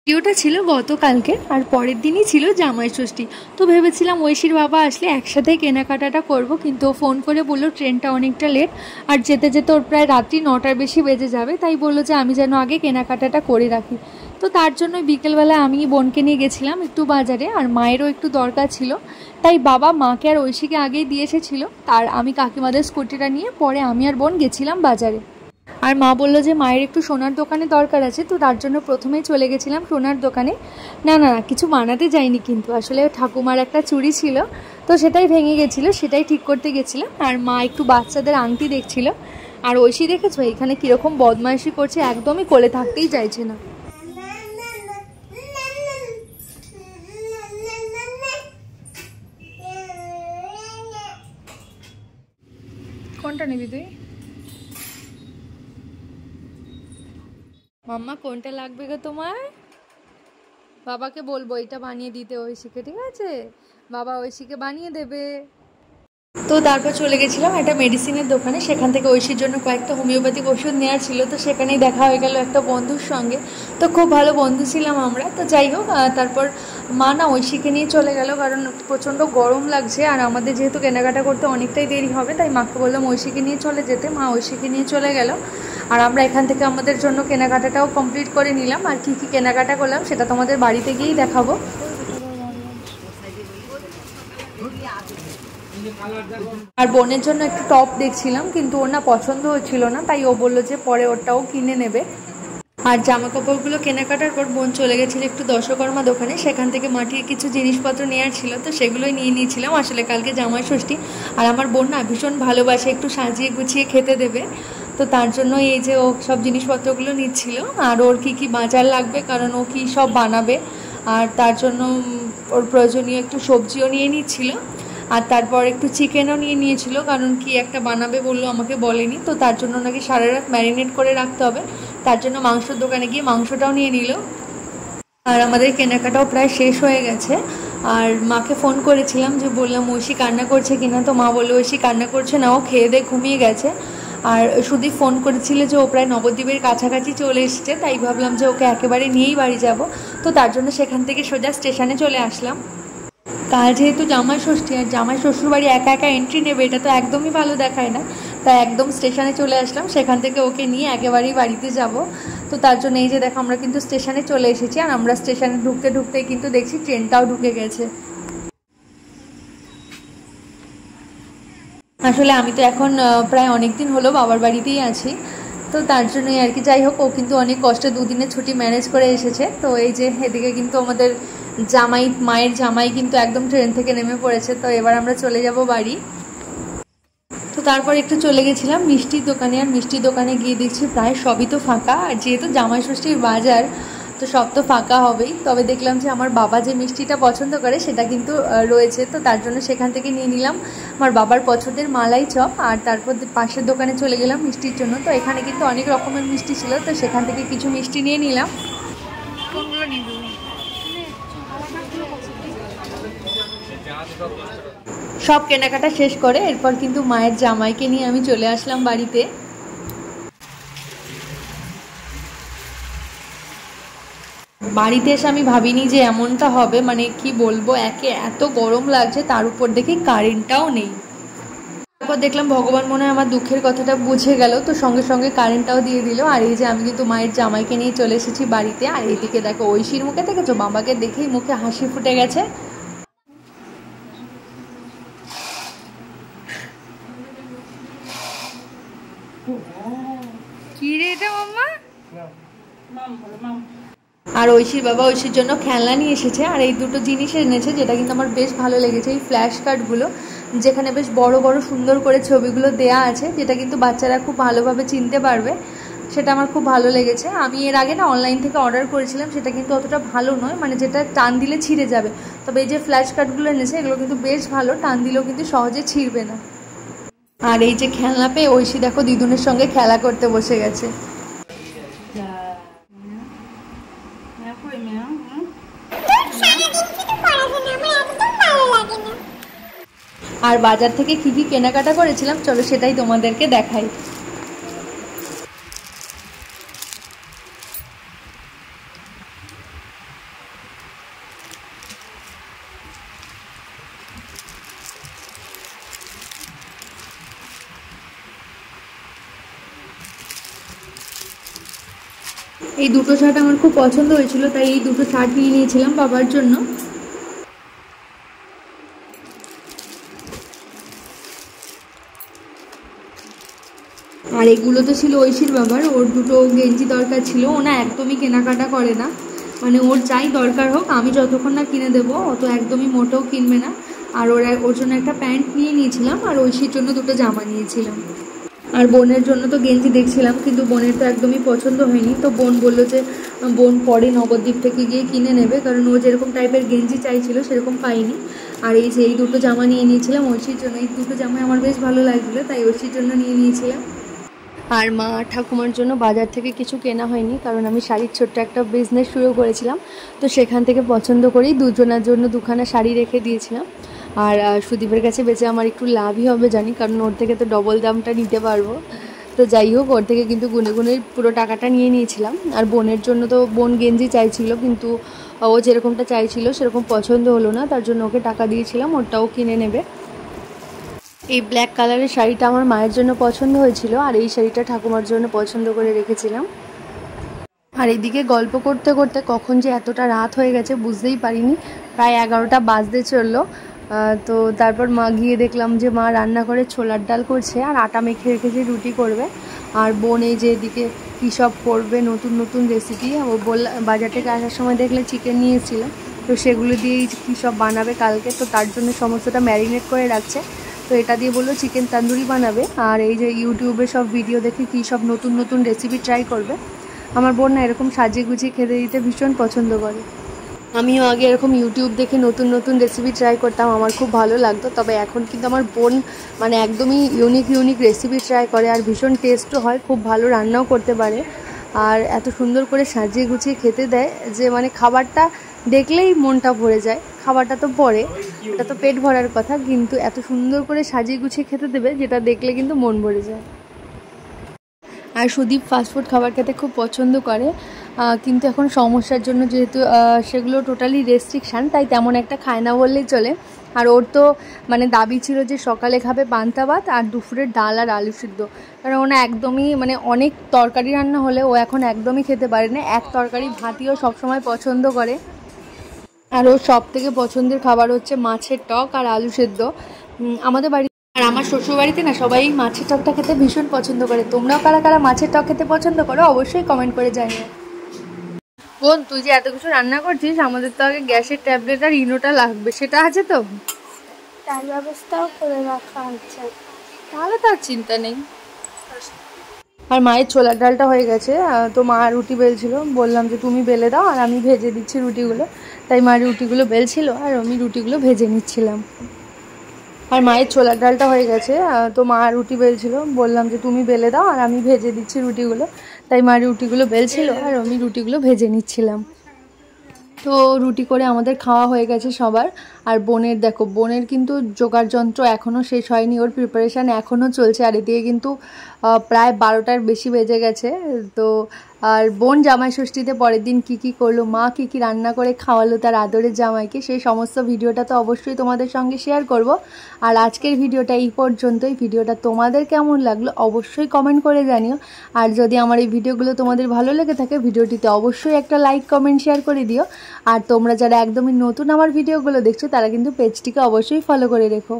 ভিডিওটা ছিল গতকালকে আর পরের দিনই ছিল জামাই ষষ্ঠী। তো ভেবেছিলাম ঐশীর বাবা আসলে একসাথে কেনাকাটাটা করব, কিন্তু ও ফোন করে বললো ট্রেনটা অনেকটা লেট আর যেতে যেতে ওর প্রায় রাত্রি 9টার বেশি বেজে যাবে, তাই বললো যে আমি যেন আগে কেনাকাটাটা করে রাখি। তো তার জন্য বিকেলবেলা আমি বোনকে নিয়ে গেছিলাম একটু বাজারে, আর মায়েরও একটু দরকার ছিল, তাই বাবা মাকে আর ঐশীকে আগেই দিয়ে এসেছিলো। তার আমি কাকিমাদের স্কুটিটা নিয়ে পরে আমি আর বোন গেছিলাম বাজারে। আর মা বললো যে মায়ের একটু সোনার দোকানে দরকার আছে, তো তার জন্য প্রথমেই চলে গেছিলাম সোনার দোকানে। না না কিছু বানাতে যাইনি, কিন্তু আসলে ঠাকুমার একটা চুড়ি ছিল, তো সেটাই ভেঙে গেছিলো, সেটাই ঠিক করতে গেছিলাম। আর মা একটু বাচ্চাদের আংটি দেখছিল। আর ঐশী দেখেছো এখানে কীরকম বদমাইশি করছে, একদমই কোলে থাকতেই চাইছে না। কোনটা নিবি তুই? মাম্মা কোনটা লাগবে গো তোমার? বাবাকে বলবো এটা বানিয়ে দিতে ঐশীকে, ঠিক আছে? বাবা ঐশীকে বানিয়ে দেবে। তো তারপর চলে গেছিলাম একটা মেডিসিনের দোকানে, সেখান থেকে ঐশীর জন্য কয়েকটা হোমিওপ্যাথিক ওষুধ নেওয়ার ছিল, তো সেখানেই দেখা হয়ে গেল একটা বন্ধুর সঙ্গে। তো খুব ভালো বন্ধু ছিলাম আমরা। তো যাই হোক, তারপর মা না ঐশীকে নিয়ে চলে গেল, কারণ প্রচণ্ড গরম লাগছে আর আমাদের যেহেতু কেনাকাটা করতে অনেকটাই দেরি হবে, তাই মাকে বললাম ঐশীকে নিয়ে চলে যেতে। মা ঐশীকে নিয়ে চলে গেল আর আমরা এখান থেকে আমাদের জন্য কেনাকাটাটাও কমপ্লিট করে নিলাম। আর কী কী কেনাকাটা করলাম সেটা তোমাদের বাড়িতে গিয়েই দেখাবো। আর বোনের জন্য একটা টপ দেখছিলাম, কিন্তু ওর না পছন্দ হচ্ছিল না, তাই ও বললো যে পরে ওরটাও কিনে নেবে। আর জামা কাপড়গুলো কেনাকাটার পর বোন চলে গেছিলো একটু দশকর্মা দোকানে, সেখান থেকে মাটির কিছু জিনিসপত্র নেওয়ার ছিল, তো সেগুলোই নিয়ে নিয়েছিলাম। আসলে কালকে জামাই ষষ্ঠী আর আমার বোন না ভীষণ ভালোবাসে একটু সাজিয়ে গুছিয়ে খেতে দেবে, তো তার জন্য এই যে ও সব জিনিসপত্রগুলো নিচ্ছিল। আর ওর কী কী বাজার লাগবে, কারণ ও কী সব বানাবে, আর তার জন্য ওর প্রয়োজনীয় একটু সবজিও নিয়ে নিচ্ছিল। আর তারপর একটু চিকেনও নিয়ে নিয়েছিল, কারণ কি একটা বানাবে বললো, আমাকে বলেনি, তো তার জন্য নাকি সারা রাত ম্যারিনেট করে রাখতে হবে, তার জন্য মাংসর দোকানে গিয়ে মাংসটাও নিয়ে নিল। আর আমাদের কেনাকাটাও প্রায় শেষ হয়ে গেছে। আর মাকে ফোন করেছিলাম যে বললাম ঐশী কান্না করছে কিনা, তো মা বললো ঐশী কান্না করছে না, ও খেয়ে দিয়ে ঘুমিয়ে গেছে। আর সুদীপ ফোন করেছিল যে ও প্রায় নবদ্বীপের কাছাকাছি চলে এসছে, তাই ভাবলাম যে ওকে একেবারে নিয়েই বাড়ি যাব, তো তার জন্য সেখান থেকে সোজা স্টেশনে চলে আসলাম। কাল যেহেতু জামাই ষষ্ঠী আর জামাই শ্বশুরবাড়ি একা একা এন্ট্রি নেবে, এটা তো একদমই ভালো দেখায় না, তাই একদম স্টেশনে চলে আসলাম, সেখান থেকে ওকে নিয়ে একেবারেই বাড়িতে যাব। তো তার জন্য এই যে দেখো আমরা কিন্তু স্টেশনে চলে এসেছি, আর আমরা স্টেশনে ঢুকতে ঢুকতেই কিন্তু দেখছি ট্রেনটাও ঢুকে গেছে। আসলে আমি তো এখন প্রায় অনেক দিন হলো বাবার বাড়িতেই আছি, তো তার জন্যই আর কি। যাই হোক, ও কিন্তু অনেক কষ্টে দুদিনের ছুটি ম্যানেজ করে এসেছে। তো এই যে এদিকে কিন্তু আমাদের জামাই, মায়ের জামাই কিন্তু একদম ট্রেন থেকে নেমে পড়েছে, তো এবার আমরা চলে যাব বাড়ি। তো তারপর একটু চলে গেছিলাম মিষ্টির দোকানে, আর মিষ্টির দোকানে গিয়ে দেখছি প্রায় সবই তো ফাঁকা, আর যেহেতু জামাই ষষ্ঠীর বাজার তো সব তো ফাঁকা হবেই। তবে দেখলাম যে আমার বাবা যে মিষ্টিটা পছন্দ করে সেটা কিন্তু রয়েছে, তো তার জন্য সেখান থেকে নিয়ে নিলাম আমার বাবার পছন্দের মালাই চপ। আর তারপর পাশের দোকানে চলে গেলাম মিষ্টির জন্য, তো এখানে কিন্তু অনেক রকমের মিষ্টি ছিল, তো সেখান থেকে কিছু মিষ্টি নিয়ে নিলাম। কোনগুলো নিবি? সব কেনাকাটা শেষ করে এরপর কিন্তু মায়ের জামাইকে নিয়ে আমি চলে আসলাম বাড়িতে। বাড়িতে এসে আমি ভাবিনি যে এমনটা হবে, মানে কি বলবো, একে এত গরম লাগছে, তার উপর দেখি কারেন্টটাও নেই। তারপর দেখলাম ভগবান মনে হয় আমার দুঃখের কথাটা বুঝে গেল, তো সঙ্গে সঙ্গে কারেন্টটাও দিয়ে দিল। আর এই যে আমি কিন্তু মায়ের জামাইকে নিয়ে চলে এসেছি বাড়িতে। আর এইদিকে দেখো ঐশীর মুখে দেখেছো, বাবাকে দেখেই মুখে হাসি ফুটে গেছে। কি রে এটা মাম্মা? আর ঐশীর বাবা ঐশীর জন্য খেলনা নিয়ে এসেছে, আর এই দুটো জিনিস এনেছে যেটা কিন্তু আমার বেশ ভালো লেগেছে, এই ফ্ল্যাশ কার্ডগুলো, যেখানে বেশ বড় বড় সুন্দর করে ছবিগুলো দেয়া আছে, যেটা কিন্তু বাচ্চারা খুব ভালোভাবে চিনতে পারবে, সেটা আমার খুব ভালো লেগেছে। আমি এর আগে না অনলাইন থেকে অর্ডার করেছিলাম, সেটা কিন্তু অতটা ভালো নয়, মানে যেটা টান দিলে ছিঁড়ে যাবে। তবে এই যে ফ্ল্যাশ কার্ডগুলো এনেছে এগুলো কিন্তু বেশ ভালো, টান দিলেও কিন্তু সহজে ছিঁড়বে না। আর এই যে খেলনা পেয়ে ঐশী দেখো দিদুনের সঙ্গে খেলা করতে বসে গেছে। আর বাজার থেকে কি কি কেনাকাটা করেছিলাম চলো সেটাই তোমাদেরকে দেখাই। এই দুটো শার্ট আমার খুব পছন্দ হয়েছিল, তাই এই দুটো শার্ট নিয়ে নিয়েছিলাম বাবার জন্য। আর এগুলো তো ছিল ঐশীর বাবার, ওর দুটো গেঞ্জি দরকার ছিল। ও না একদমই কেনাকাটা করে না, মানে ওর যাই দরকার হোক আমি যতক্ষণ না কিনে দেবো ও তো একদমই মোটেও কিনবে না। আর ওর জন্য একটা প্যান্ট নিয়ে নিয়েছিলাম, আর ঐশীর জন্য দুটো জামা নিয়েছিলাম। আর বোনের জন্য তো গেঞ্জি দেখছিলাম, কিন্তু বোনের তো একদমই পছন্দ হয়নি। তো বোন বললো যে বোন পরে নবদ্বীপ থেকে গিয়ে কিনে নেবে, কারণ ও যেরকম টাইপের গেঞ্জি চাইছিল সেরকম পাইনি। আর এই দুটো জামা নিয়ে নিয়েছিলাম ঐশীর জন্য। এই দুটো জামা আমার বেশ ভালো লাগছিলো, তাই ঐশীর জন্য নিয়ে নিয়েছিলাম। আর মা ঠাকুমার জন্য বাজার থেকে কিছু কেনা হয়নি, কারণ আমি শাড়ির ছোট্ট একটা বিজনেস শুরু করেছিলাম। তো সেখান থেকে পছন্দ করেই দুজনের জন্য দুখানা শাড়ি রেখে দিয়েছিলাম। আর সুদীপের কাছে বেচে আমার একটু লাভই হবে জানি, কারণ ওর থেকে তো ডবল দামটা নিতে পারবো। তো যাই হোক, ওর থেকে কিন্তু গুনে গুনে পুরো টাকাটা নিয়ে নিয়েছিলাম। আর বোনের জন্য তো বোন গেঞ্জি চাইছিল, কিন্তু ও যেরকমটা চাইছিল সেরকম পছন্দ হলো না, তার জন্য ওকে টাকা দিয়েছিলাম, ওরটাও কিনে নেবে। এই ব্ল্যাক কালারের শাড়িটা আমার মায়ের জন্য পছন্দ হয়েছিল, আর এই শাড়িটা ঠাকুমার জন্য পছন্দ করে রেখেছিলাম। আর এদিকে গল্প করতে করতে কখন যে এতটা রাত হয়ে গেছে বুঝতেই পারিনি, প্রায় 11টা বাজতে চললো। তো তারপর মা গিয়ে দেখলাম যে মা রান্না করে ছোলার ডাল করছে, আর আটা মেখে রেখেছে রুটি করবে। আর বোন এই যে এদিকে কী সব করবে নতুন নতুন রেসিপি, ও বাজার থেকে আসার সময় দেখলে চিকেন নিয়ে এসেছিল, তো সেগুলো দিয়েই কী সব বানাবে কালকে, তো তার জন্য সমস্তটা ম্যারিনেট করে রাখছে। তো এটা দিয়ে বললো চিকেন তান্দুরি বানাবে। আর এই যে ইউটিউবে সব ভিডিও দেখে কী সব নতুন নতুন রেসিপি ট্রাই করবে। আমার বোন না এরকম সাজিয়ে গুছিয়ে খেতে দিতে ভীষণ পছন্দ করে। আমিও আগে এরকম ইউটিউব দেখে নতুন নতুন রেসিপি ট্রাই করতাম, আমার খুব ভালো লাগতো। তবে এখন কিন্তু আমার বোন মানে একদমই ইউনিক রেসিপি ট্রাই করে, আর ভীষণ টেস্টও হয়, খুব ভালো রান্নাও করতে পারে। আর এত সুন্দর করে সাজিয়ে গুছিয়ে খেতে দেয় যে মানে খাবারটা দেখলেই মনটা ভরে যায়। খাবারটা তো পরে, এটা তো পেট ভরার কথা, কিন্তু এত সুন্দর করে সাজিয়ে গুছিয়ে খেতে দেবে যেটা দেখলে কিন্তু মন ভরে যায়। আর সুদীপ ফাস্টফুড খাবার খেতে খুব পছন্দ করে, কিন্তু এখন সমস্যার জন্য যেহেতু সেগুলো টোটালি রেস্ট্রিকশান, তাই তেমন একটা খায় না বললেই চলে। আর ওর তো মানে দাবি ছিল যে সকালে খাবে পান্তা ভাত আর দুপুরের ডাল আর আলু সিদ্ধ, কারণ ওনা একদমই মানে অনেক তরকারি রান্না হলে ও এখন একদমই খেতে পারে না, এক তরকারি ভাতইও সবসময় পছন্দ করে। আর ওর সব থেকে পছন্দের খাবার হচ্ছে মাছের টক আর আলু সেদ্ধ। আমাদের বাড়ি আর আমার শ্বশুরবাড়িতে না সবাই মাছের টকটা খেতে ভীষণ পছন্দ করে। তোমরাও কারা কারা মাছের টক খেতে পছন্দ করো অবশ্যই কমেন্ট করে জানিও। বোন, তুই যে এত কিছু রান্না করছিস, আমাদের তো আগে গ্যাসের ট্যাবলেট আর ইনোটা লাগবে, সেটা আছে তো? তার ব্যবস্থাও করে রাখা আছে, তাহলে তো আর চিন্তা নেই। আর মায়ের ছোলার ডালটা হয়ে গেছে, তো মা রুটি বেলছিল, বললাম যে তুমি বেলে দাও আর আমি ভেজে দিচ্ছি রুটিগুলো। তাই মা রুটিগুলো বেলছিল আর আমি রুটিগুলো ভেজে নিচ্ছিলাম। আর মায়ের ছোলার ডালটা হয়ে গেছে, তো মা রুটি বেলছিল, বললাম যে তুমি বেলে দাও আর আমি ভেজে দিচ্ছি রুটিগুলো। তাই মা রুটিগুলো বেলছিল আর আমি রুটিগুলো ভেজে নিচ্ছিলাম। তো রুটি করে আমাদের খাওয়া হয়ে গেছে সবার। আর বোনের দেখো, বোনের কিন্তু জোগাড় যন্ত্র এখনও শেষ হয়নি, ওর প্রিপারেশান এখনও চলছে। আর এদিকে কিন্তু প্রায় 12টার বেশি বেজে গেছে। তো আর বোন জামাই ষষ্ঠীতে পরের দিন কী করলো, মা কী রান্না করে খাওয়ালো তার আদরের জামাইকে, সেই সমস্ত ভিডিওটা তো অবশ্যই তোমাদের সঙ্গে শেয়ার করব। আর আজকের ভিডিওটা এই পর্যন্তই। ভিডিওটা তোমাদের কেমন লাগলো অবশ্যই কমেন্ট করে জানিও। আর যদি আমার এই ভিডিওগুলো তোমাদের ভালো লেগে থাকে, ভিডিওটিতে অবশ্যই একটা লাইক কমেন্ট শেয়ার করে দিও। আর তোমরা যারা একদমই নতুন আমার ভিডিওগুলো দেখছো তারা কিন্তু পেজটিকে অবশ্যই ফলো করে রেখো।